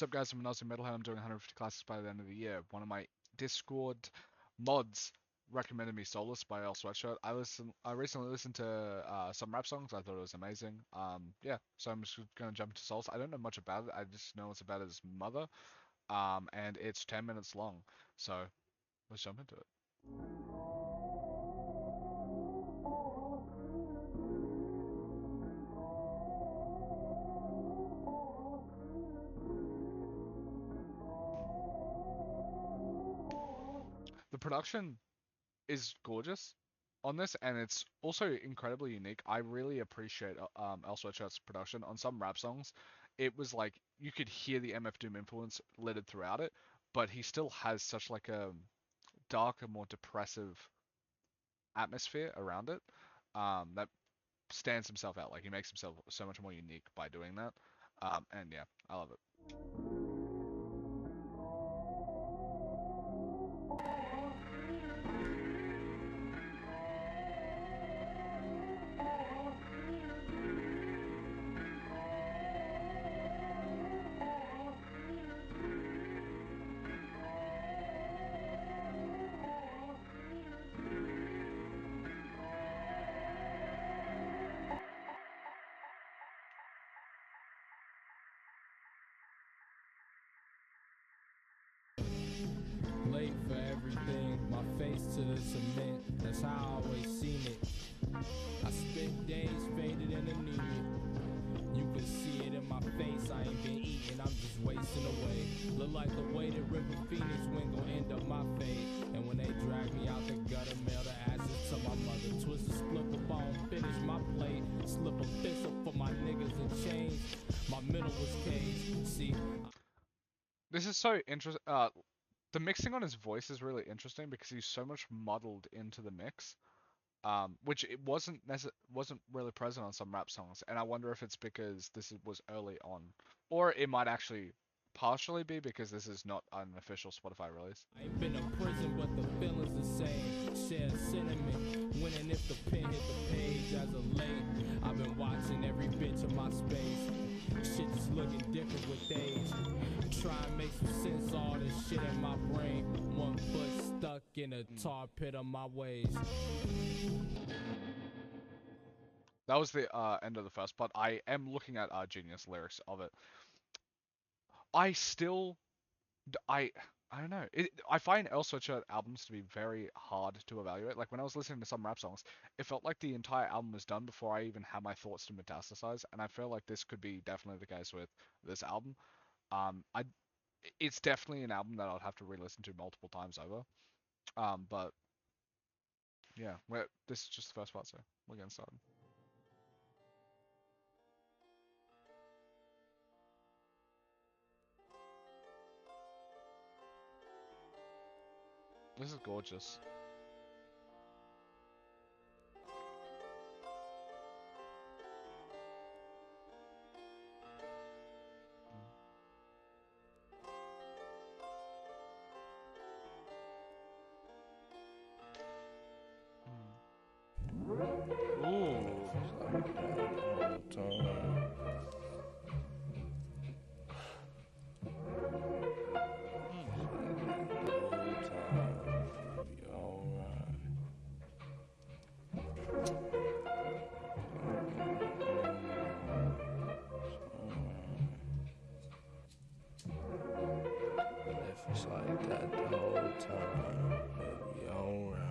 What's up, guys? I'm an AUSSIE Metalhead. I'm doing 150 classes by the end of the year. One of my Discord mods recommended me Solace by Earl Sweatshirt. I recently listened to some rap songs. I thought it was amazing. Yeah, so I'm just gonna jump into Solace. I don't know much about it. I just know it's about his mother. And it's 10 minutes long. So let's jump into it. The production is gorgeous on this, and it's also incredibly unique. I really appreciate Earl Sweatshirt's production on some rap songs. It was like you could hear the MF Doom influence littered throughout it, but he still has such like a darker, more depressive atmosphere around it that stands himself out. Like he makes himself so much more unique by doing that. And yeah, I love it. Late for everything, my face to the cement, that's how I always seen it. I spent days faded and anemic. You can see it in my face, I ain't been eating, I'm just wasting away. Look like the way the River Phoenix wind gon' end up my fate. And when they drag me out the gutter, mail the ashes to my mother. Twist a split the bone, finish my plate. Slip a fist up for my niggas in chains. My middle was caged, see. This is so interesting. The mixing on his voice is really interesting because he's so much muddled into the mix, which it wasn't really present on some rap songs. And I wonder if it's because was early on, or it might actually partially be because this is not an official Spotify release. I ain't been to prison, but the feeling's the same. Share sentiment, winning if the pen hit the page as of late. I've been watching every bitch of my space. Shit just looking different with age. Try and make some sense all this shit in my brain. One foot stuck in a tar pit of my ways. That was the end of the first part. I am looking at Genius lyrics of it. I still, I don't know. I find Earl Sweatshirt albums to be very hard to evaluate. Like when I was listening to some rap songs, it felt like the entire album was done before I even had my thoughts to metastasize, and I feel like this could be definitely the case with this album. I It's definitely an album that I'd have to re-listen to multiple times over. But yeah, this is just the first part, so we're getting started. This is gorgeous. It's like that the whole time, it'll be alright.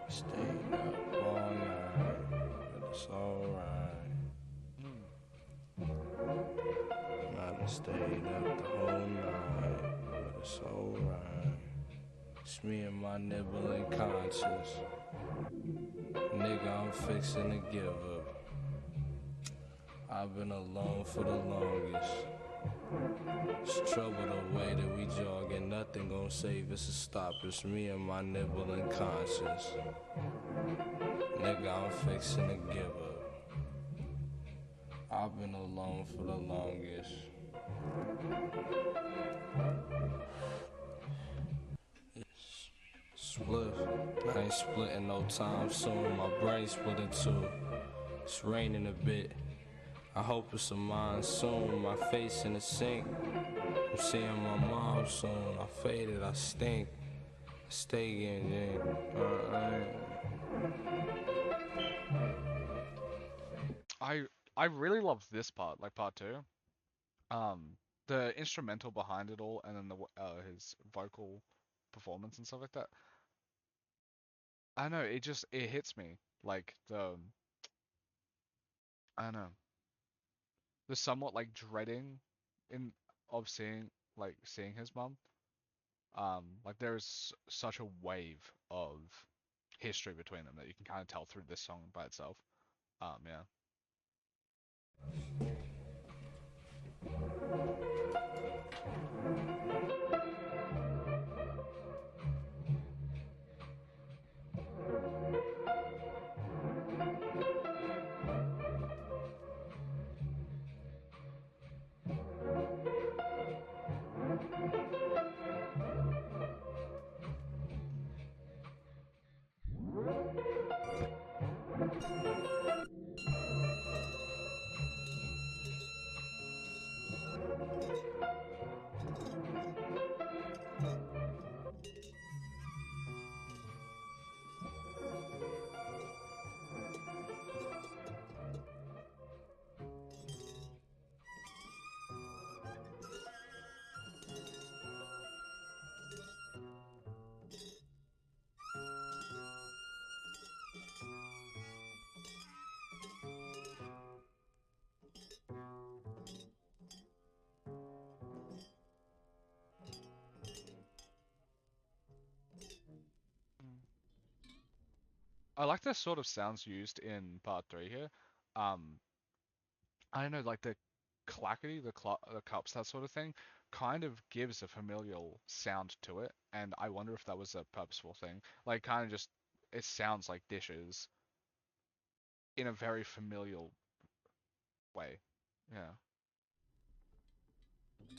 Staying up all night, but it's alright. I done stayed up the whole night, but it's alright. It's me and my nibbling conscience. Nigga, I'm fixing to give up. I've been alone for the longest. It's trouble the way that we jog, and nothing gon' save us or stop us. Me and my nibbling conscience. Nigga, I'm fixing to give up. I've been alone for the longest. Split. I ain't splitting no time soon. My brain split in two. It's raining a bit. I hope it's a monsoon, my face in the sink. I'm seeing my mom soon. I faded, I stink. I stay getting in. I I really love this part, like part two. Um, the instrumental behind it all, and then his vocal performance and stuff like that. I don't know, it hits me like I don't know, the somewhat like dreading in of seeing his mum. Like there's such a wave of history between them that you can kind of tell through this song by itself. Yeah. Mm. I like the sort of sounds used in part three here. Um, I don't know, like the clackety, the cups, that sort of thing, kind of gives a familial sound to it, and I wonder if that was a purposeful thing. Like, kind of just it sounds like dishes in a very familial way. Yeah. Ooh.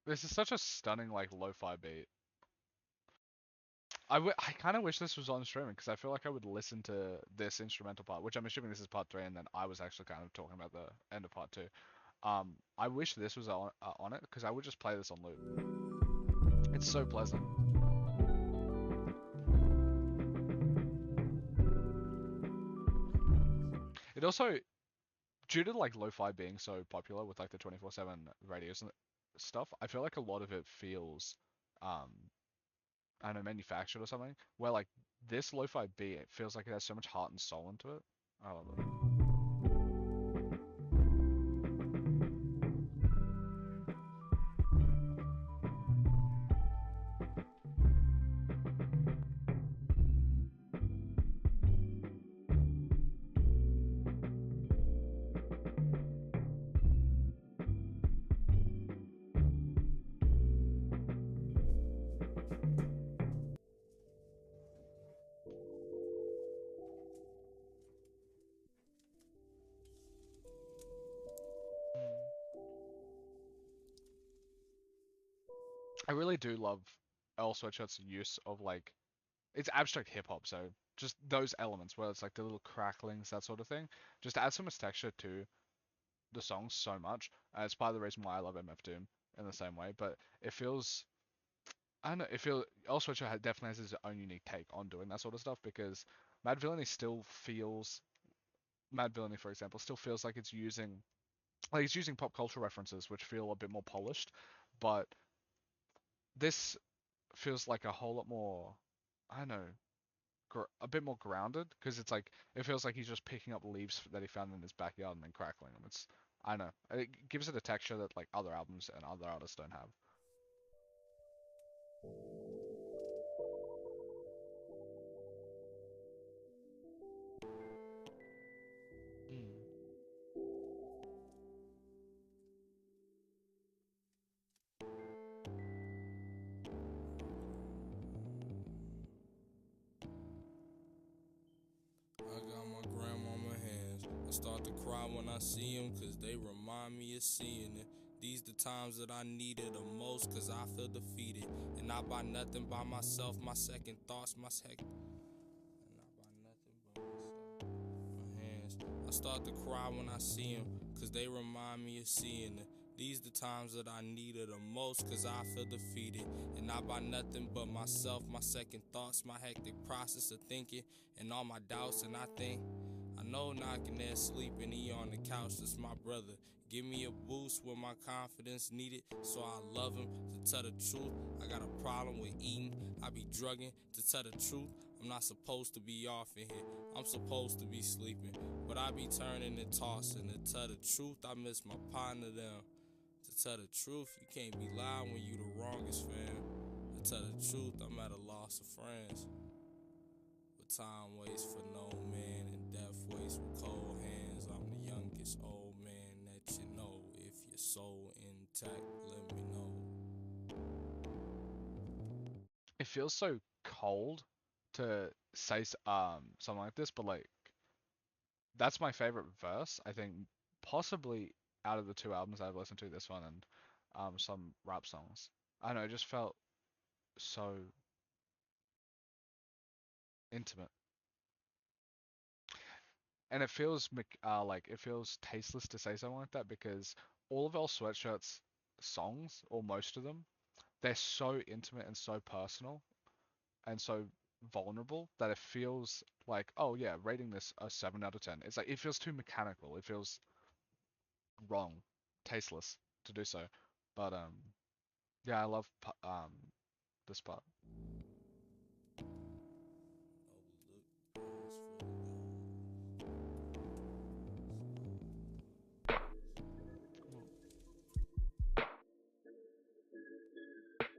This is such a stunning like lo-fi beat. I kind of wish this was on streaming because I feel like I would listen to this instrumental part, which I'm assuming this is part three, and then I was actually kind of talking about the end of part two. I wish this was on it because I would just play this on loop. It's so pleasant. It also, due to like lo-fi being so popular with like the 24/7 radios and stuff, I feel like a lot of it feels, um, I don't know, manufactured or something. Where like this lo-fi beat, it feels like it has so much heart and soul into it. I love it. Mm. I really do love Earl Sweatshirt's use of like it's abstract hip hop, so just those elements where it's like the little cracklings, that sort of thing, just adds so much texture to the song so much. It's part of the reason why I love MF Doom in the same way. But it feels, I don't know, it feels Earl Sweatshirt definitely has his own unique take on doing that sort of stuff because Mad Villainy still feels Mad Villainy, for example, still feels like it's using pop culture references which feel a bit more polished, but this feels like a whole lot more. I don't know. a bit more grounded because it's like it feels like he's just picking up leaves that he found in his backyard and then crackling them. It's I don't know. It gives it a texture that like other albums and other artists don't have. Mm. I got my grandmama hands. I start to cry when I see them, cause they remind me of seeing it. These the times that I need it the most, cause I feel defeated. And I buy nothing by myself, my second thoughts, my second. And I buy nothing but myself. My hands. I start to cry when I see them, cause they remind me of seeing it. These the times that I need it the most, cause I feel defeated. And I buy nothing but myself, my second thoughts, my hectic process of thinking, and all my doubts. And I think, I know knocking there sleeping, he on the couch, that's my brother. Give me a boost when my confidence needed, so I love him. To tell the truth, I got a problem with eating, I be drugging. To tell the truth, I'm not supposed to be off in here, I'm supposed to be sleeping. But I be turning and tossing. To tell the truth, I miss my partner them. To tell the truth, you can't be lying when you the wrongest, fam. To tell the truth, I'm at a loss of friends. But time waits for no man, and death waits with cold hands. I'm the youngest old man that you know. If your soul intact, let me know. It feels so cold to say something like this, but like that's my favorite verse. I think possibly out of the two albums I've listened to, this one and some rap songs. I don't know, it just felt so intimate, and it feels like it feels tasteless to say something like that because all of Earl Sweatshirt's songs, or most of them, they're so intimate and so personal and so vulnerable that it feels like, oh yeah, rating this a 7 out of 10. It's like it feels too mechanical. It feels wrong, tasteless to do so. But yeah, I love this part.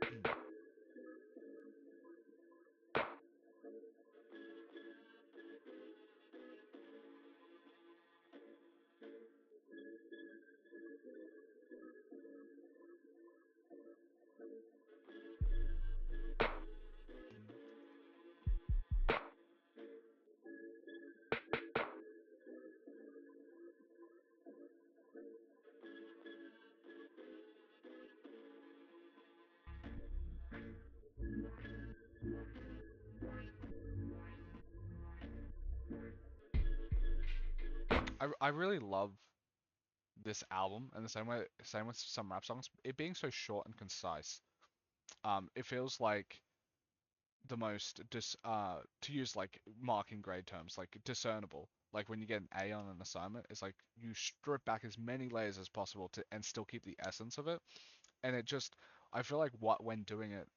Mm. I really love this album, and the same with some rap songs. It being so short and concise. It feels like the most to use like marking grade terms, like discernible. Like when you get an A on an assignment, it's like you strip back as many layers as possible to and still keep the essence of it. And it just, I feel like what when doing it,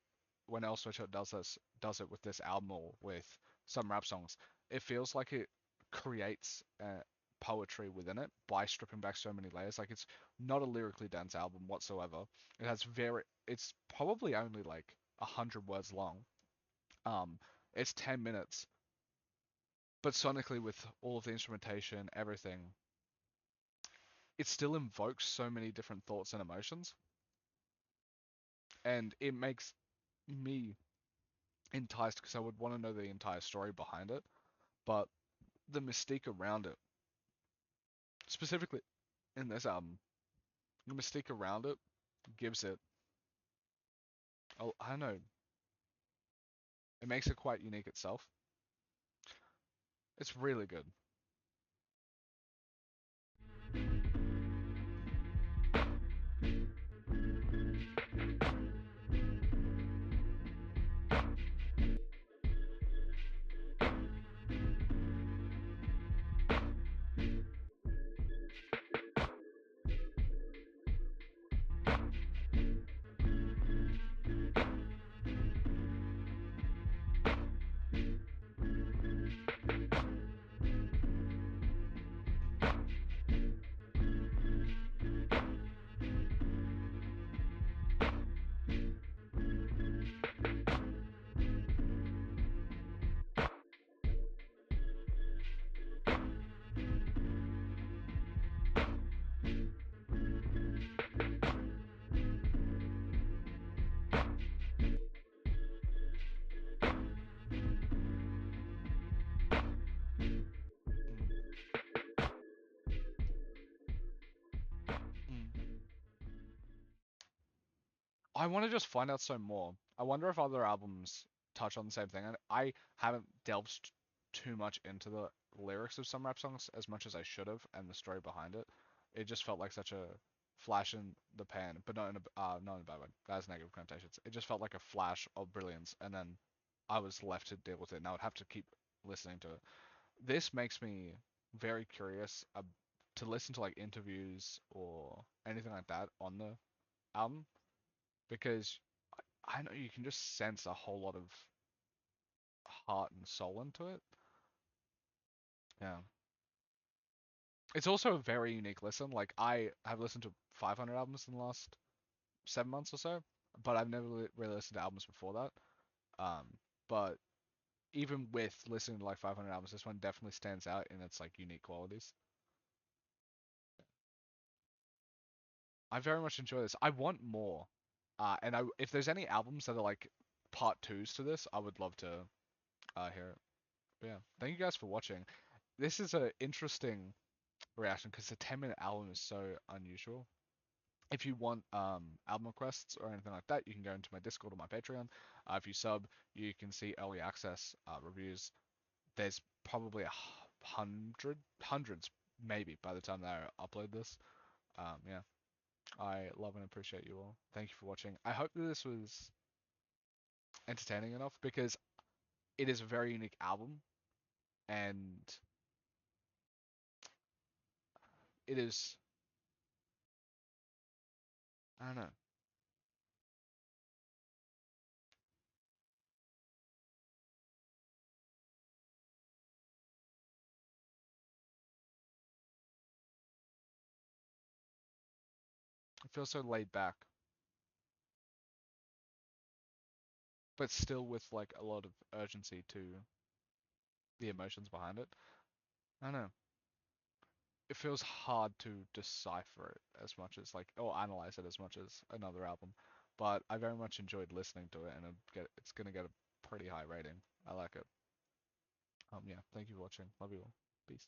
when El Sweatshirt does it with this album or with some rap songs, it feels like it creates poetry within it by stripping back so many layers. Like it's not a lyrically dense album whatsoever. It's probably only like 100 words long. It's 10 minutes, but sonically with all of the instrumentation, everything, it still invokes so many different thoughts and emotions, and it makes me enticed because I would want to know the entire story behind it, but the mystique around it, specifically in this album, the mystique around it gives it, oh, I don't know, it makes it quite unique itself. It's really good. I want to just find out some more. I wonder if other albums touch on the same thing. And I haven't delved too much into the lyrics of some rap songs as much as I should have, and the story behind it. It just felt like such a flash in the pan, but not in a bad way. That has negative connotations. It just felt like a flash of brilliance, and then I was left to deal with it, and I would have to keep listening to it. This makes me very curious to listen to like interviews or anything like that on the album because I know you can just sense a whole lot of heart and soul into it. Yeah. It's also a very unique listen. Like I have listened to 500 albums in the last 7 months or so, but I've never really listened to albums before that. Um, but even with listening to like 500 albums, this one definitely stands out in its like unique qualities. I very much enjoy this. I want more. And if there's any albums that are like part twos to this, I would love to hear it. But yeah, thank you guys for watching. This is a interesting reaction because the 10-minute album is so unusual. If you want album requests or anything like that, you can go into my Discord or my Patreon. If you sub, you can see early access reviews. There's probably hundreds maybe by the time that I upload this. Yeah, I love and appreciate you all. Thank you for watching. I hope that this was entertaining enough because it is a very unique album and it is, I don't know, it feels so laid back, but still with like a lot of urgency to the emotions behind it. I don't know. It feels hard to decipher it as much as like or analyze it as much as another album. But I very much enjoyed listening to it and it's gonna get a pretty high rating. I like it. Yeah, thank you for watching. Love you all. Peace.